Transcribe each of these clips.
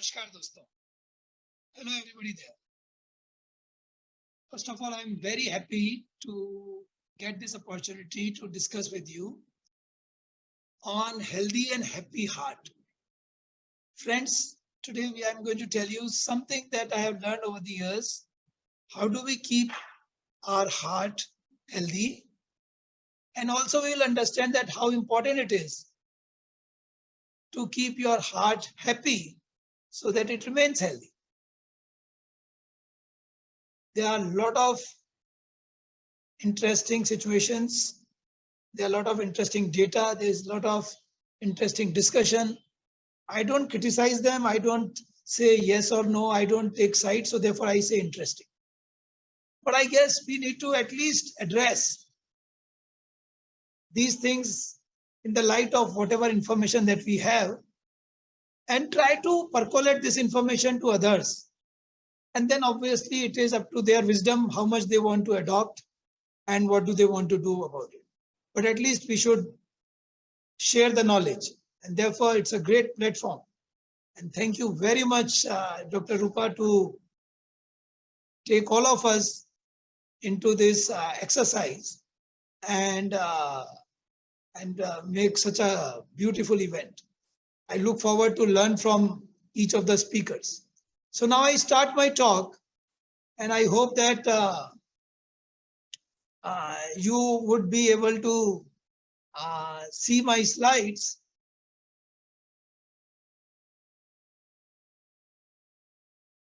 Namaskar dosto. Hello everybody there. First of all, I'm very happy to get this opportunity to discuss with you on healthy and happy heart. Friends, today I'm going to tell you something that I have learned over the years. How do we keep our heart healthy? And also we'll understand that how important it is to keep your heart happy so that it remains healthy. There are a lot of interesting situations. There are a lot of interesting data. There's a lot of interesting discussion. I don't criticize them. I don't say yes or no. I don't take sides. So therefore I say interesting. But I guess we need to at least address these things in the light of whatever information that we have and try to percolate this information to others. And then obviously it is up to their wisdom how much they want to adopt and what do they want to do about it. But at least we should share the knowledge. And therefore it's a great platform. And thank you very much, Dr. Rupa, to take all of us into this exercise and make such a beautiful event. I look forward to learn from each of the speakers. So now I start my talk, and I hope that you would be able to see my slides.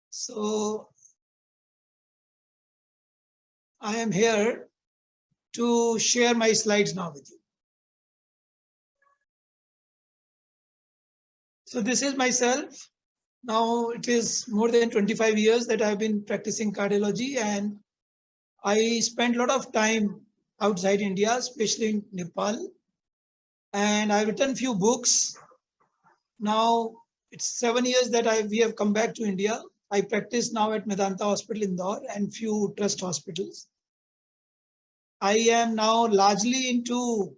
So I am here to share my slides now with you. So this is myself. Now it is more than 25 years that I've been practicing cardiology, and I spent a lot of time outside India, especially in Nepal. And I've written few books. Now it's 7 years that we have come back to India. I practice now at Medanta Hospital Indore and few trust hospitals. I am now largely into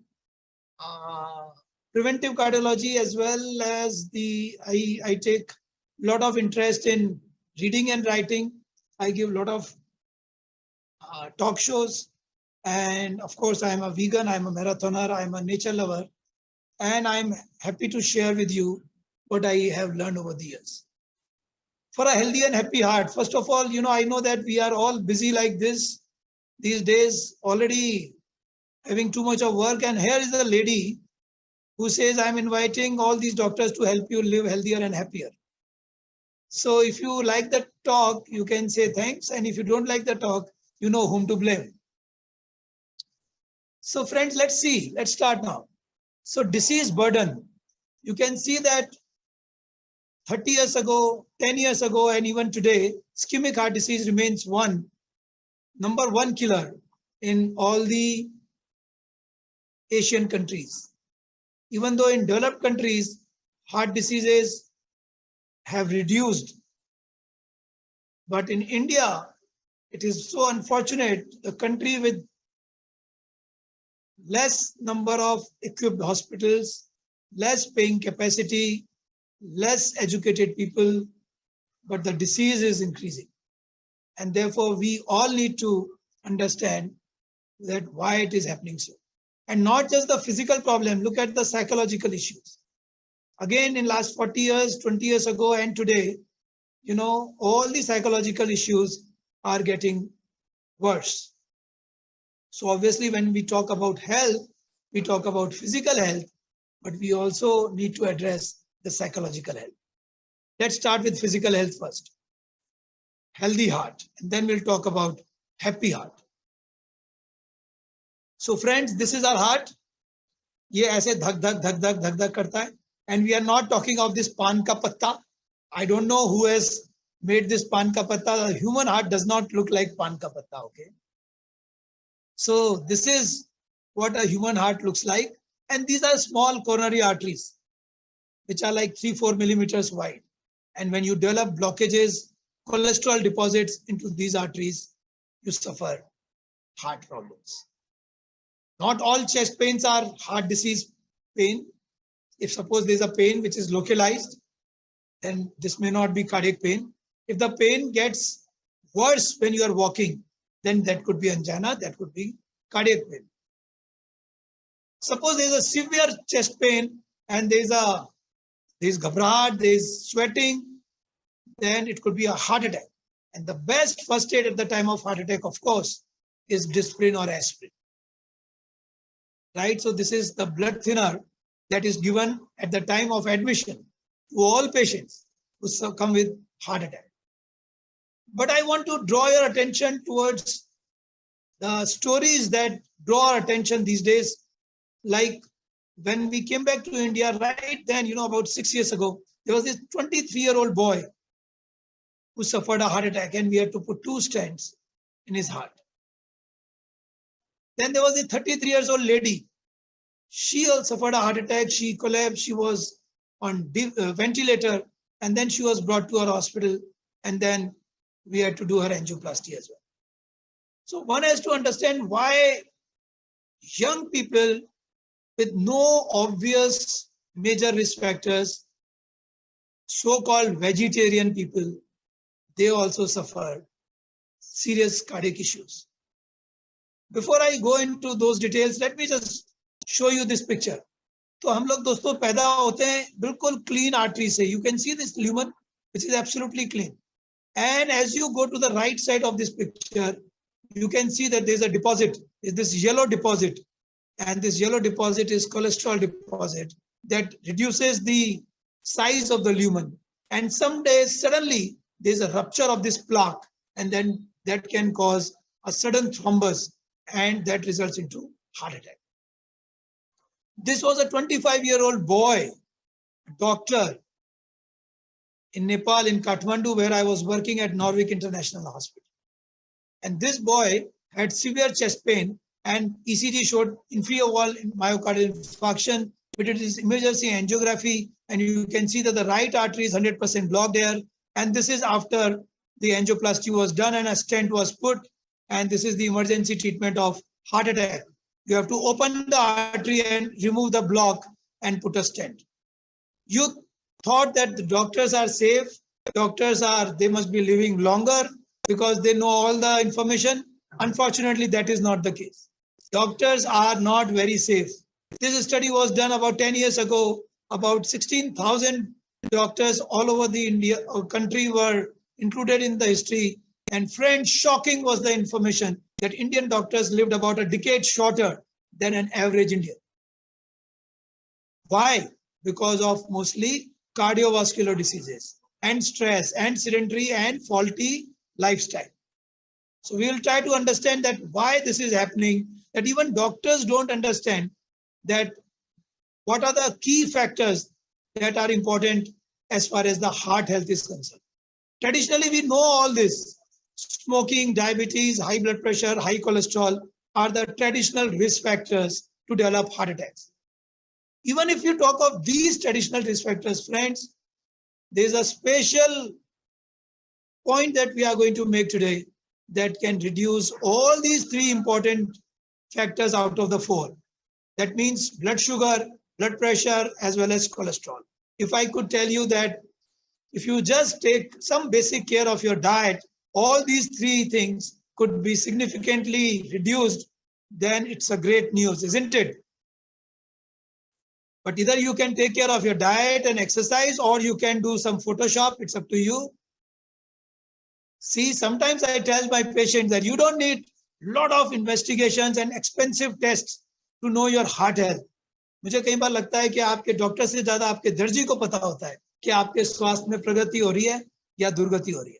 preventive cardiology, as well as I take a lot of interest in reading and writing. I give a lot of talk shows. And of course, I'm a vegan, I'm a marathoner, I'm a nature lover. And I'm happy to share with you what I have learned over the years. For a healthy and happy heart, first of all, I know that we are all busy like this these days, already having too much of work. And here is a lady who says, I'm inviting all these doctors to help you live healthier and happier. So if you like the talk, you can say thanks. And if you don't like the talk, you know whom to blame. So friends, let's see. Let's start now. So disease burden. You can see that 30 years ago, 10 years ago, and even today, ischemic heart disease remains number one killer in all the Asian countries. Even though in developed countries, heart diseases have reduced. But in India, it is so unfortunate, the country with less number of equipped hospitals, less paying capacity, less educated people, but the disease is increasing. And therefore, we all need to understand that why it is happening so. And not just the physical problem, look at the psychological issues. Again, in last 40 years, 20 years ago and today, all the psychological issues are getting worse. So obviously, when we talk about health, we talk about physical health, but we also need to address the psychological health. Let's start with physical health first. Healthy heart, and then we'll talk about happy heart. So friends, this is our heart. ये ऐसे धक धक धक धक धक धक करता है. And we are not talking of this pan ka patta. I don't know who has made this pan ka patta. The human heart does not look like pan ka patta, okay? So this is what a human heart looks like. And these are small coronary arteries, which are like 3-4 millimeters wide. And when you develop blockages, cholesterol deposits into these arteries, you suffer heart problems. Not all chest pains are heart disease pain. If suppose there's a pain which is localized, then this may not be cardiac pain. If the pain gets worse when you are walking, then that could be angina, that could be cardiac pain. Suppose there is a severe chest pain and there is ghabrat, there is sweating, then it could be a heart attack. And the best first aid at the time of heart attack, of course, is Disprin or aspirin. Right? So this is the blood thinner that is given at the time of admission to all patients who come with heart attack. But I want to draw your attention towards the stories that draw our attention these days. Like when we came back to India, right then, about 6 years ago, there was this 23-year-old boy who suffered a heart attack and we had to put 2 stents in his heart. Then there was a 33-year-old lady. She also suffered a heart attack. She collapsed. She was on ventilator and then she was brought to our hospital and then we had to do her angioplasty as well. So one has to understand why young people with no obvious major risk factors, so-called vegetarian people, they also suffer serious cardiac issues. Before I go into those details, let me just show you this picture. तो हम लोग दोस्तों पैदा होते हैं बिल्कुल clean artery से. You can see this lumen, which is absolutely clean. And as you go to the right side of this picture, you can see that there's a deposit. Is this yellow deposit, and this yellow deposit is cholesterol deposit that reduces the size of the lumen. And some days suddenly there's a rupture of this plaque, and then that can cause a sudden thrombus, and that results into heart attack. This was a 25-year-old boy, doctor in Nepal, in Kathmandu, where I was working at Norwich International Hospital. And this boy had severe chest pain and ECG showed inferior wall myocardial infarction. We did this emergency angiography and you can see that the right artery is 100% blocked there. And this is after the angioplasty was done and a stent was put. And this is the emergency treatment of heart attack. You have to open the artery and remove the block and put a stent. You thought that the doctors are safe. They must be living longer because they know all the information. Unfortunately, that is not the case. Doctors are not very safe. This study was done about 10 years ago. About 16,000 doctors all over the country were included in the history. And friends, shocking was the information that Indian doctors lived about a decade shorter than an average Indian. Why? Because of mostly cardiovascular diseases and stress and sedentary and faulty lifestyle. So we will try to understand that why this is happening, that even doctors don't understand that what are the key factors that are important as far as the heart health is concerned. Traditionally, we know all this. Smoking, diabetes, high blood pressure, high cholesterol are the traditional risk factors to develop heart attacks. Even if you talk of these traditional risk factors, friends, there is a special point that we are going to make today that can reduce all these 3 important factors out of the 4. That means blood sugar, blood pressure, as well as cholesterol. If I could tell you that if you just take some basic care of your diet, all these 3 things could be significantly reduced, then it's a great news, isn't it? But either you can take care of your diet and exercise, or you can do some Photoshop. It's up to you. See, sometimes I tell my patients that you don't need a lot of investigations and expensive tests to know your heart health. मुझे कई बार लगता है कि आपके doctor से ज्यादा आपके दर्जी को पता होता है कि आपके स्वास्थ्य में प्रगति हो रही है या दुर्गति हो रही है.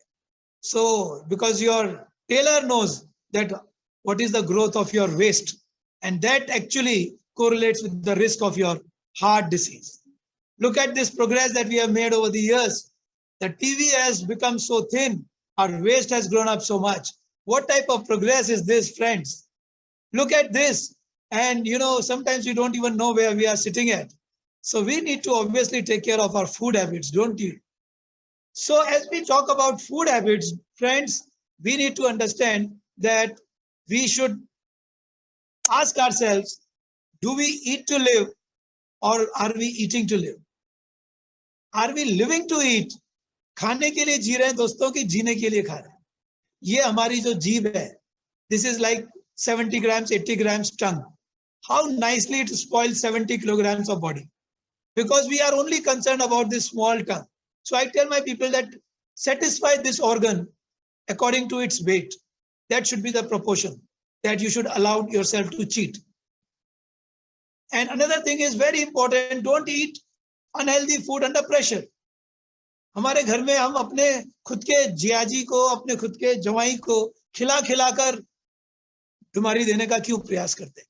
So, because your tailor knows that what is the growth of your waist, and that actually correlates with the risk of your heart disease. Look at this progress that we have made over the years. The TV has become so thin. Our waist has grown up so much. What type of progress is this, friends? Look at this. And sometimes we don't even know where we are sitting at. So we need to obviously take care of our food habits, don't you? So as we talk about food habits, friends, we need to understand that we should ask ourselves, do we eat to live or are we eating to live? Are we living to eat? खाने के लिए जी रहे हैं दोस्तों की जीने के लिए खा रहे हैं. ये हमारी जो जीभ है, this is like 70 grams, 80 grams tongue. How nicely it spoils 70 kilograms of body. Because we are only concerned about this small tongue. So I tell my people that satisfy this organ according to its weight. That should be the proportion that you should allow yourself to cheat. And another thing is very important, don't eat unhealthy food under pressure. हमारे घर में हम अपने खुद के जियाजी को, अपने खुद के जवाई को खिला खिलाकर बीमारी देने का क्यों प्रयास करते हैं?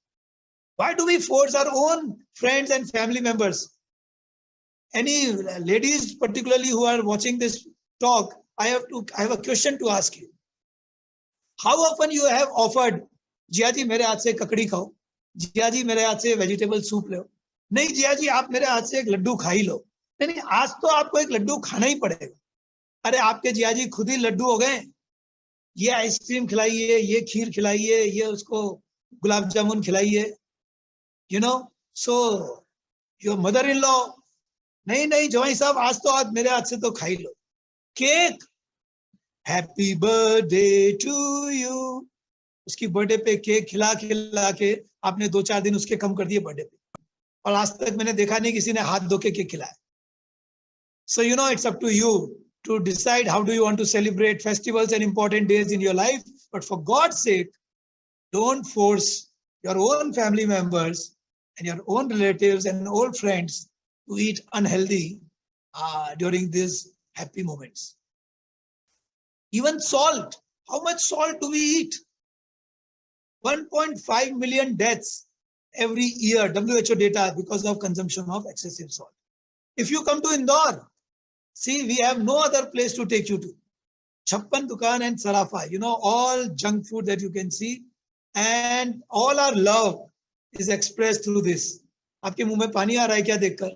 Why do we force our own friends and family members? Any ladies particularly who are watching this talk, I have a question to ask you. How often you have offered, जिया जी मेरे हाथ से ककड़ी खाओ, जिया जी मेरे हाथ से वेजिटेबल सूप लो, नहीं जिया जी आप मेरे हाथ से एक लड्डू खा ही लो. नहीं, आज तो आपको एक लड्डू खाना ही पड़ेगा. अरे आपके जिया जी खुद ही लड्डू हो गए. ये आइसक्रीम खिलाइए, ये खीर खिलाइए, ये उसको गुलाब जामुन खिलाइए. You know, so your mother-in-law, नहीं नहीं जवाई साहब आज तो आज मेरे हाथ से तो खा ही लो. Cake, happy birthday to you. उसकी बर्थडे पे केक खिला खिला के आपने 2-4 दिन उसके कम कर दिए बर्थडे पे, और आज तक मैंने देखा नहीं किसी ने हाथ धो के केक खिलाया. So you know, it's up to you to decide how do you want to celebrate festivals and important days in your life. But for God's sake, don't force your own family members and your own relatives and old friends to eat unhealthy during these happy moments. Even salt. How much salt do we eat? 1.5 million deaths every year, WHO data, because of consumption of excessive salt. If you come to Indore, see, we have no other place to take you to. Chappan Dukan and Sarafa, you know, all junk food that you can see, and all our love is expressed through this. आपके मुंह में पानी आ रहा है क्या देखकर?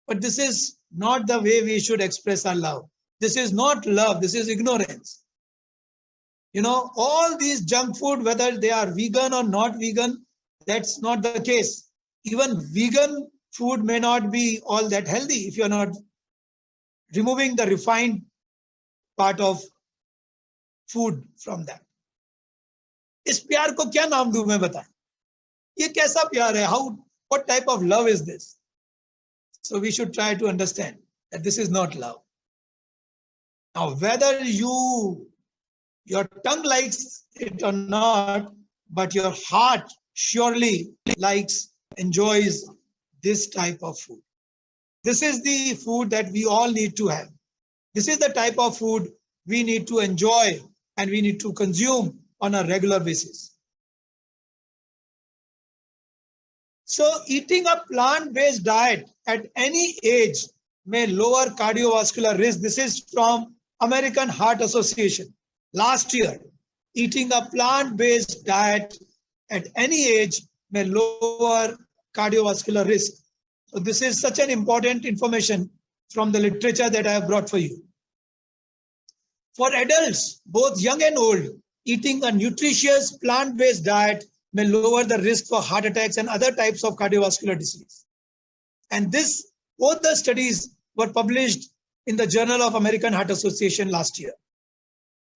But this is not the way we should express our love. This is not love, this is ignorance. You know, all these junk food, whether they are vegan or not vegan, that's not the case. Even vegan food may not be all that healthy if you're not removing the refined part of food from that. इस प्यार को क्या नाम दूं मैं बताएं? ये कैसा प्यार है? What type of love is this? So we should try to understand that this is not love. Now, whether your tongue likes it or not, but your heart surely likes, enjoys this type of food. This is the food that we all need to have. This is the type of food we need to enjoy and we need to consume on a regular basis. So eating a plant-based diet at any age may lower cardiovascular risk. This is from American Heart Association. Last year, eating a plant-based diet at any age may lower cardiovascular risk. So this is such an important information from the literature that I have brought for you. For adults, both young and old, eating a nutritious plant-based diet may lower the risk for heart attacks and other types of cardiovascular disease. And both the studies were published in the Journal of American Heart Association last year.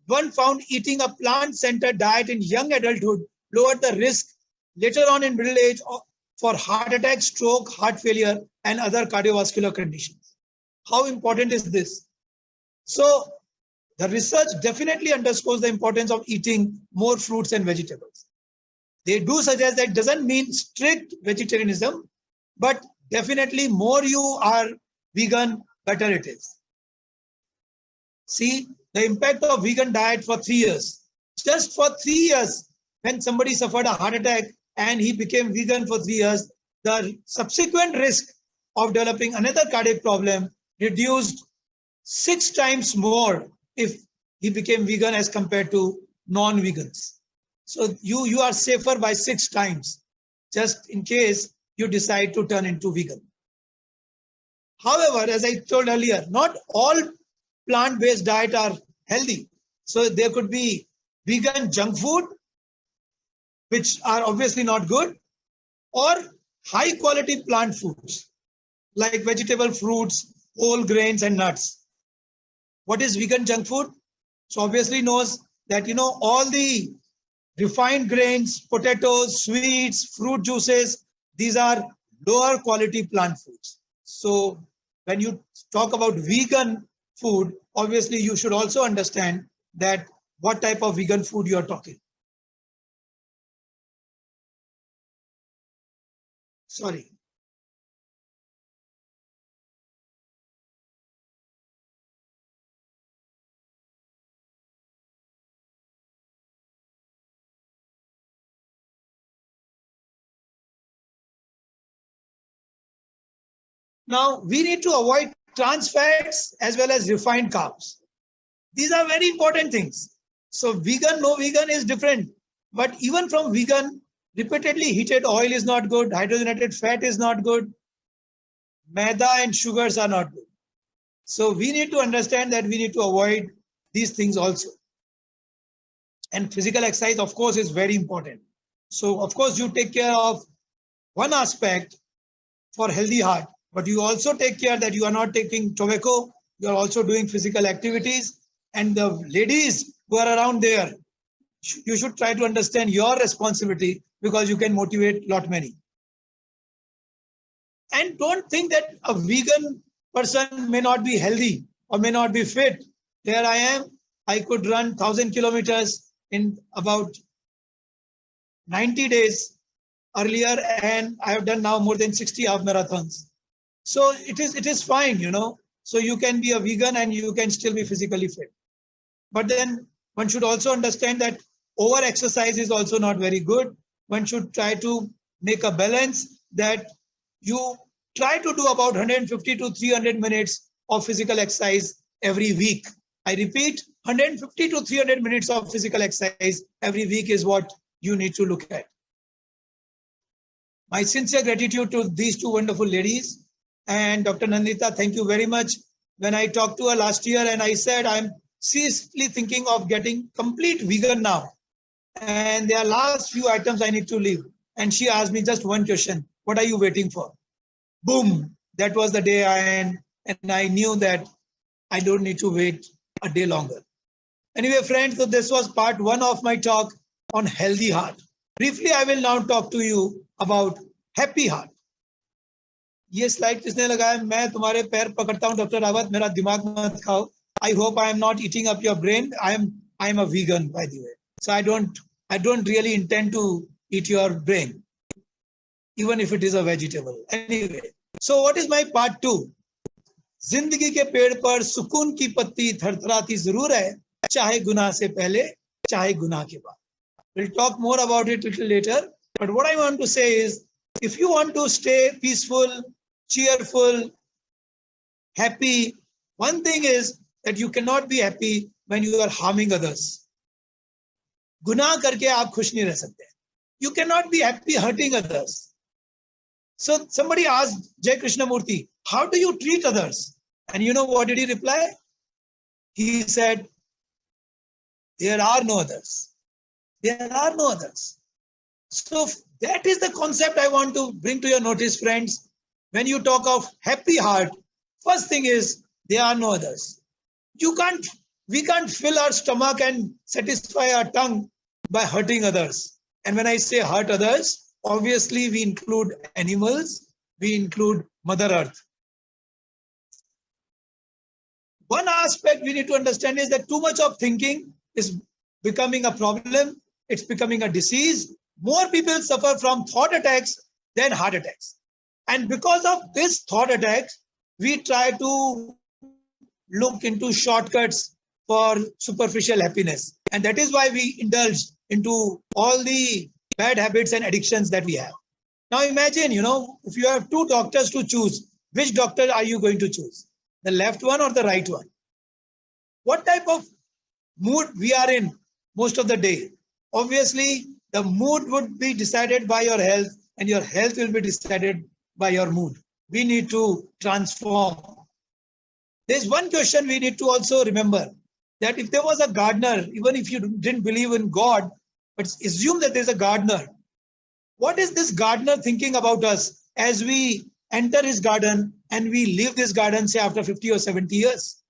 One found eating a plant-centered diet in young adulthood lowered the risk later on in middle age for heart attack, stroke, heart failure, and other cardiovascular conditions. How important is this? So the research definitely underscores the importance of eating more fruits and vegetables. They do suggest that it doesn't mean strict vegetarianism, but definitely more you are vegan, better it is. See, the impact of vegan diet for 3 years. Just for 3 years, when somebody suffered a heart attack and he became vegan for 3 years, the subsequent risk of developing another cardiac problem reduced 6 times more if he became vegan as compared to non-vegans. So you are safer by 6 times, just in case you decide to turn into vegan. However, as I told earlier, not all plant-based diet are healthy. So there could be vegan junk food, which are obviously not good, or high quality plant foods like vegetable, fruits, whole grains and nuts. What is vegan junk food? So obviously knows that, all the refined grains, potatoes, sweets, fruit juices, these are lower quality plant foods. So when you talk about vegan food, obviously you should also understand that what type of vegan food you are talking. Sorry. Now we need to avoid trans fats as well as refined carbs. These are very important things. So vegan, no vegan is different. But even from vegan, repeatedly heated oil is not good. Hydrogenated fat is not good. Maida and sugars are not good. So we need to understand that we need to avoid these things also. And physical exercise, of course, is very important. So, of course, you take care of one aspect for healthy heart, but you also take care that you are not taking tobacco, you are also doing physical activities. And the ladies who are around there, you should try to understand your responsibility because you can motivate lot many. And don't think that a vegan person may not be healthy or may not be fit. There I am. I could run 1,000 kilometers in about 90 days earlier, and I have done now more than 60 half marathons. So it is fine, So you can be a vegan and you can still be physically fit. But then one should also understand that over exercise is also not very good. One should try to make a balance that you try to do about 150 to 300 minutes of physical exercise every week. I repeat, 150 to 300 minutes of physical exercise every week is what you need to look at. My sincere gratitude to these two wonderful ladies. And Dr. Nandita, thank you very much. When I talked to her last year and I said, I'm seriously thinking of getting complete vegan now. And there are last few items I need to leave. And she asked me just one question. What are you waiting for? Boom. That was the day and I knew that I don't need to wait a day longer. Anyway, friends, so this was part one of my talk on healthy heart. Briefly, I will now talk to you about happy heart. ये slide किसने लगाया? मैं तुम्हारे पैर पकड़ता हूं doctor Rawat, मेरा दिमाग मत खाओ. I hope I am not eating up your brain. I am a vegan, by the way. So I don't really intend to eat your brain, even if it is a vegetable. Anyway, so what is my part two? जिंदगी के पेड़ पर सुकून की पत्ती थरथराती जरूर है, चाहे गुनाह से पहले, चाहे गुनाह के बाद. We'll talk more about it a little later. But what I want to say is, if you want to stay peaceful, cheerful, happy, one thing is that you cannot be happy when you are harming others. गुनाह करके आप खुश नहीं रह सकते. You cannot be happy hurting others. So somebody asked Jai Krishnamurti, how do you treat others? And you know what did he reply? He said, there are no others. There are no others. So that is the concept I want to bring to your notice, friends. When you talk of happy heart, first thing is there are no others. We can't fill our stomach and satisfy our tongue by hurting others. And when I say hurt others, obviously we include animals, we include Mother Earth. One aspect we need to understand is that too much of thinking is becoming a problem. It's becoming a disease. More people suffer from thought attacks than heart attacks. And because of this thought attacks, we try to look into shortcuts for superficial happiness. And that is why we indulge into all the bad habits and addictions that we have. Now imagine, if you have two doctors to choose, which doctor are you going to choose? The left one or the right one? What type of mood we are in most of the day? Obviously, the mood would be decided by your health and your health will be decided by your mood. We need to transform. There's one question we need to also remember, that if there was a gardener, even if you didn't believe in God, but assume that there's a gardener. What is this gardener thinking about us as we enter his garden and we leave this garden, say, after 50 or 70 years?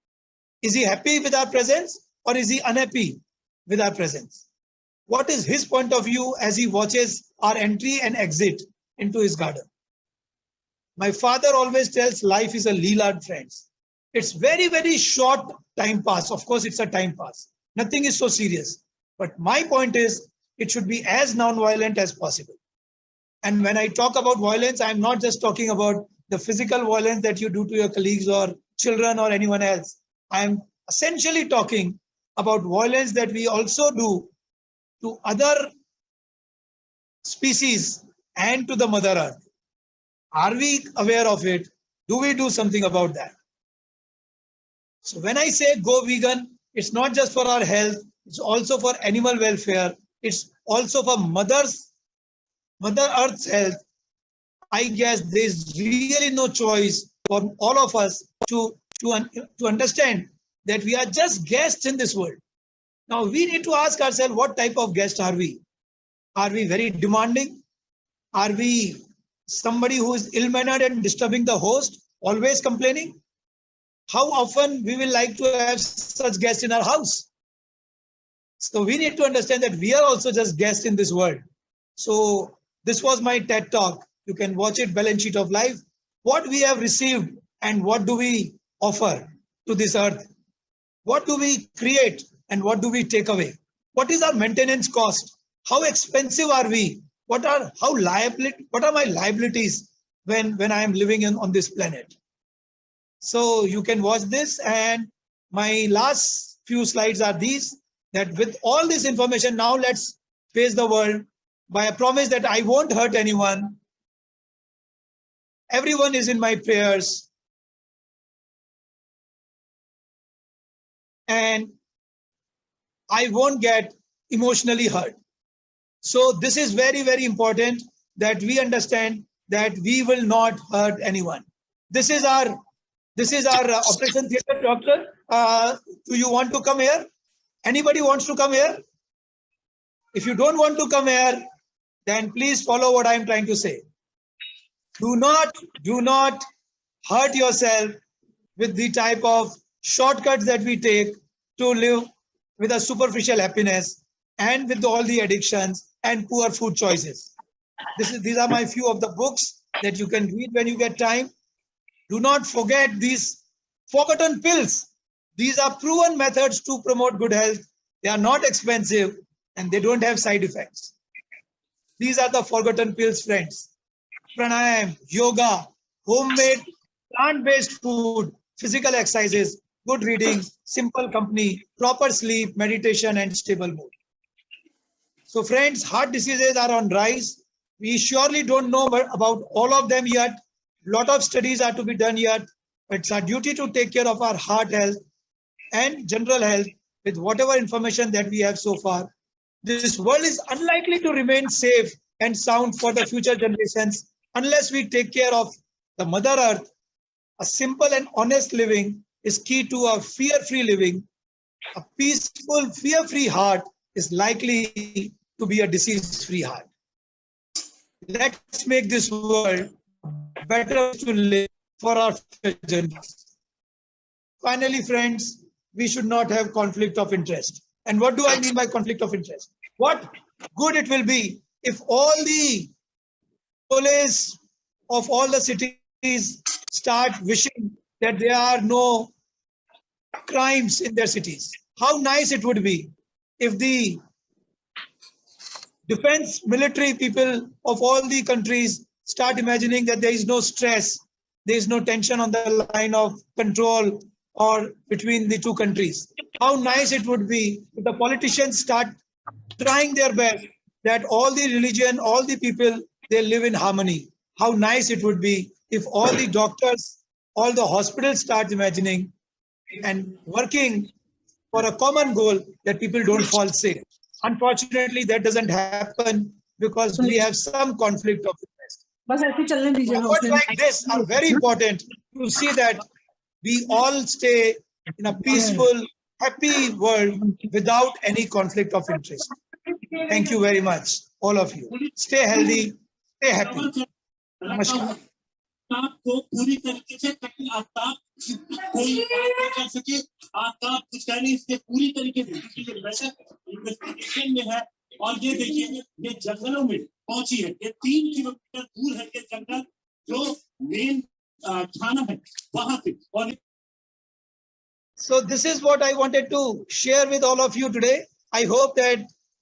Is he happy with our presence or is he unhappy with our presence? What is his point of view as he watches our entry and exit into his garden? My father always tells life is a leela, friends. It's very, very short time pass. Of course, it's a time pass. Nothing is so serious. But my point is, it should be as non-violent as possible. And when I talk about violence, I'm not just talking about the physical violence that you do to your colleagues or children or anyone else. I'm essentially talking about violence that we also do to other species and to the Mother Earth. Are we aware of it? Do we do something about that? So when I say go vegan, it's not just for our health, it's also for animal welfare, it's also for Mother Earth's health. I guess there's really no choice for all of us to understand that we are just guests in this world. Now we need to ask ourselves, what type of guest are we? Are we very demanding? Are we somebody who is ill-mannered and disturbing the host, always complaining? How often we will like to have such guests in our house? So we need to understand that we are also just guests in this world. So this was my TED Talk. You can watch it, Balance Sheet of Life. What we have received and what do we offer to this earth? What do we create and what do we take away? What is our maintenance cost? How expensive are we? What are my liabilities when I am living on this planet? So you can watch this, and my last few slides are these, that with all this information, now let's face the world by a promise that I won't hurt anyone. Everyone is in my prayers. And I won't get emotionally hurt. So this is very, very important that we understand that we will not hurt anyone. This is our operation theater. Doctor, do you want to come here? Anybody wants to come here? If you don't want to come here, then please follow what I'm trying to say. Do not hurt yourself with the type of shortcuts that we take to live with a superficial happiness and with all the addictions and poor food choices. These are my few of the books that you can read when you get time. Do not forget these forgotten pills. These are proven methods to promote good health. They are not expensive and they don't have side effects. These are the forgotten pills, friends. Pranayam, yoga, homemade, plant-based food, physical exercises, good reading, simple company, proper sleep, meditation, and stable mood. So friends, heart diseases are on rise. We surely don't know about all of them yet. A lot of studies are to be done yet. But it's our duty to take care of our heart health and general health with whatever information that we have so far. This world is unlikely to remain safe and sound for the future generations unless we take care of the Mother Earth. A simple and honest living is key to a fear-free living. A peaceful, fear-free heart is likely to be a disease-free heart. Let's make this world better to live for our future generations. Finally, friends, we should not have conflict of interest. And what do I mean by conflict of interest? What good it will be if all the police of all the cities start wishing that there are no crimes in their cities. How nice it would be if the defense military people of all the countries start imagining that there is no stress, there is no tension on the line of control or between the two countries. How nice it would be if the politicians start trying their best that all the religion, all the people, they live in harmony. How nice it would be if all the doctors, all the hospitals start imagining and working for a common goal that people don't fall sick. Unfortunately, that doesn't happen because we have some conflict of interest. Efforts like this are very important to see that we all stay in a peaceful, happy world without any conflict of interest. Thank you very much, all of you. Stay healthy, stay happy. Namaskar. Aftab को पूरी तरीके से ताकि आफ्ताब कोई बात ना कर सके, आफ्ताब कुछ कह नहीं, इसके पूरी तरीके से वैसे इन्वेस्टिगेशन में है। और ये देखिए ये जंगलों में पहुंची है, ये 3 किलोमीटर दूर है ये जंगल जो मेन थाना है वहां पे। और So this is what I wanted to share with all of you today. I hope that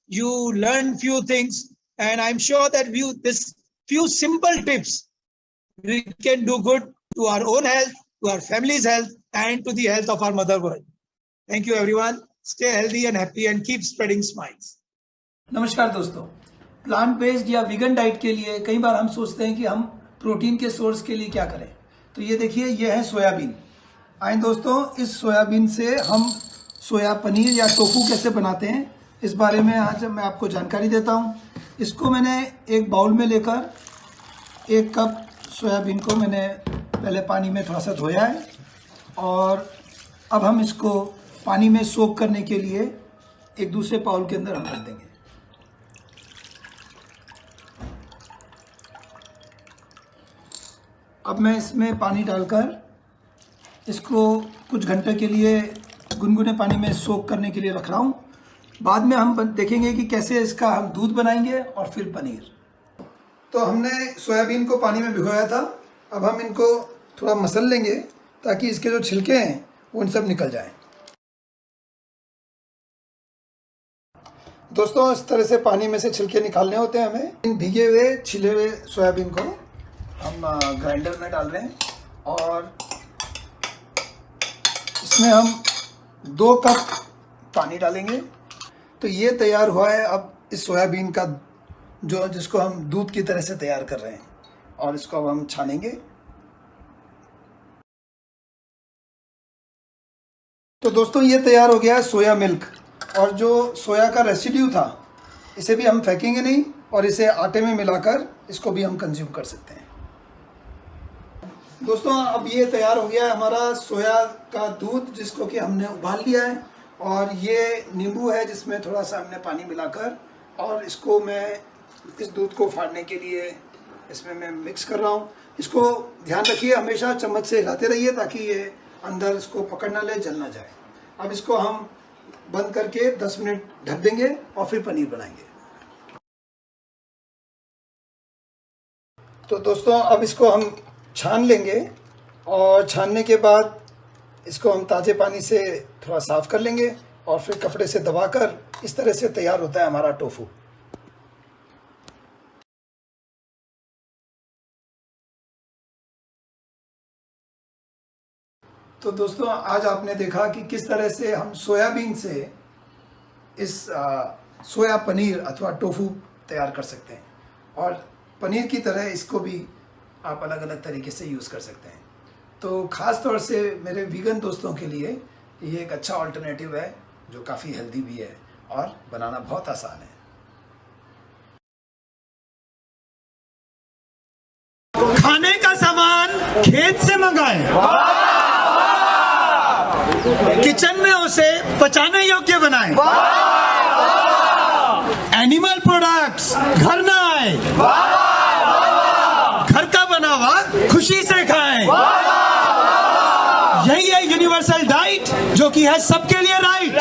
you learned few things, and I'm sure that this few simple tips we can do good to our own health, to our family's health, and to the health of our mother world. Thank you everyone. Stay healthy and happy and keep spreading smiles. नमस्कार दोस्तों, plant based या vegan diet के लिए कई बार हम सोचते हैं कि हम प्रोटीन के सोर्स के लिए क्या करें। तो ये देखिए, ये है सोयाबीन। आइए दोस्तों, इस सोयाबीन से हम सोया पनीर या टोफू कैसे बनाते हैं इस बारे में आज मैं आपको जानकारी देता हूँ। इसको मैंने एक बाउल में लेकर 1 कप सोयाबीन को मैंने पहले पानी में थोड़ा सा धोया है और अब हम इसको पानी में सोक करने के लिए एक दूसरे बाउल के अंदर हम रख देंगे। अब मैं इसमें पानी डालकर इसको कुछ घंटे के लिए गुनगुने पानी में सोक करने के लिए रख रहा हूँ। बाद में हम देखेंगे कि कैसे इसका हम दूध बनाएंगे और फिर पनीर। तो हमने सोयाबीन को पानी में भिगोया था, अब हम इनको थोड़ा मसल लेंगे ताकि इसके जो छिलके हैं वो इन सब निकल जाएं। दोस्तों, इस तरह से पानी में से छिलके निकालने होते हैं हमें। इन भीगे हुए छिले हुए सोयाबीन को हम ग्राइंडर में डाल रहे हैं और इसमें हम 2 कप पानी डालेंगे। तो ये तैयार हुआ है अब इस सोयाबीन का जिसको हम दूध की तरह से तैयार कर रहे हैं, और इसको अब हम छानेंगे। तो दोस्तों, ये तैयार हो गया है सोया मिल्क, और जो सोया का रेसिड्यू था इसे भी हम फेंकेंगे नहीं और इसे आटे में मिलाकर इसको भी हम कंज्यूम कर सकते हैं। दोस्तों, अब ये तैयार हो गया है हमारा सोया का दूध, जिसको कि हमने उबाल लिया है, और ये नींबू है जिसमें थोड़ा सा हमने पानी मिलाकर, और इसको मैं इस दूध को फाड़ने के लिए इसमें मैं मिक्स कर रहा हूँ। इसको ध्यान रखिए, हमेशा चम्मच से हिलाते रहिए ताकि ये अंदर इसको पकड़ ना ले, जल ना जाए। अब इसको हम बंद करके 10 मिनट ढक देंगे और फिर पनीर बनाएंगे। तो दोस्तों, अब इसको हम छान लेंगे और छानने के बाद इसको हम ताज़े पानी से थोड़ा साफ़ कर लेंगे और फिर कपड़े से दबाकर इस तरह से तैयार होता है हमारा टोफू। तो दोस्तों, आज आपने देखा कि किस तरह से हम सोयाबीन से इस सोया पनीर अथवा टोफू तैयार कर सकते हैं, और पनीर की तरह इसको भी आप अलग अलग तरीके से यूज़ कर सकते हैं। तो ख़ास तौर से मेरे वीगन दोस्तों के लिए ये एक अच्छा अल्टरनेटिव है जो काफ़ी हेल्दी भी है और बनाना बहुत आसान है। खाने का सामान खेत से मंगाएं, किचन में उसे पचाने योग्य बनाएं, एनिमल प्रोडक्ट्स घर न आए, घर का बना हुआ खुशी से खाएं। यही है यूनिवर्सल डाइट, जो कि है सबके लिए राइट।